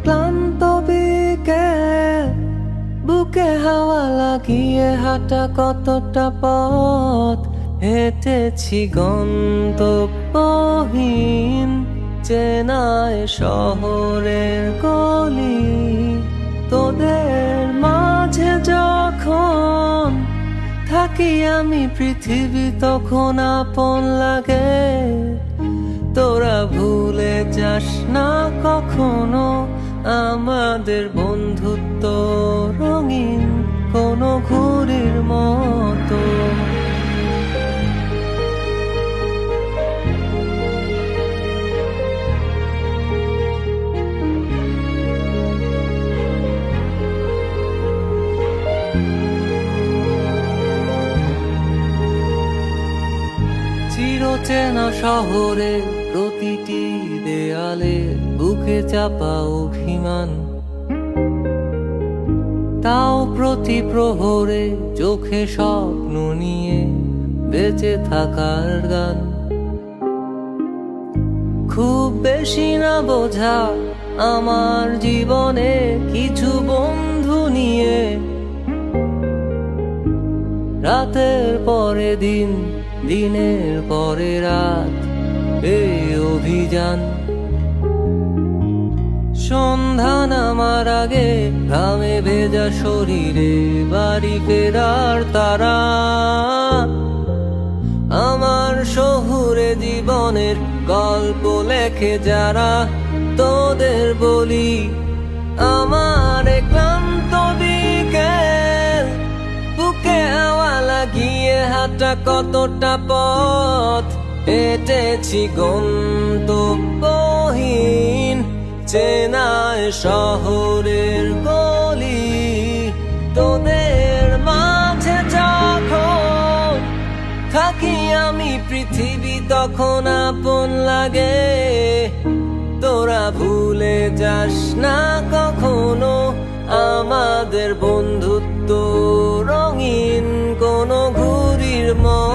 ক্লান্ত বিকেল, বুকে হাওয়া লাগিয়ে হাঁটা কতটা পথ হেঁটেছি গন্তব্যহীন চেনায় শহরের গলি। তোদের মাঝে যখন থাকি আমি পৃথিবী তখন আপন লাগে। তোরা ভুলে যাস না কখনো আমাদের বন্ধুত্ব রঙিন কোনো ঘুড়ির মতো। চিরচেনা শহরে প্রতিটি দেয়ালে বুকে চাপা অভিমান, তাও প্রতি প্রহরে চোখে স্বপ্ন নিয়ে বেঁচে থাকার গান। খুব বেশি না বোঝা আমার জীবনে কিছু বন্ধু নিয়ে, রাতের পরে দিন, দিনের পরে রাত এই অভিযান। সন্ধ্যা নামার আগে ঘামে ভেজা শরীরে বাড়ি ফেরার তারা। আমার শহুরে জীবনের গল্প লেখে যারা, তোদের বলি আমার ক্লান্ত বিকেল, বুকে হাওয়া লাগিয়ে হাঁটা কতটা পথ হেঁটেছি গন্তব্যহীন চেনায় শহরের গলি। তোদের মাঝে যখন থাকি আমি পৃথিবী তখন আপন লাগে। তোরা ভুলে যাস না কখনো আমাদের বন্ধুত্ব রঙিন কোনো ঘুড়ির মতো।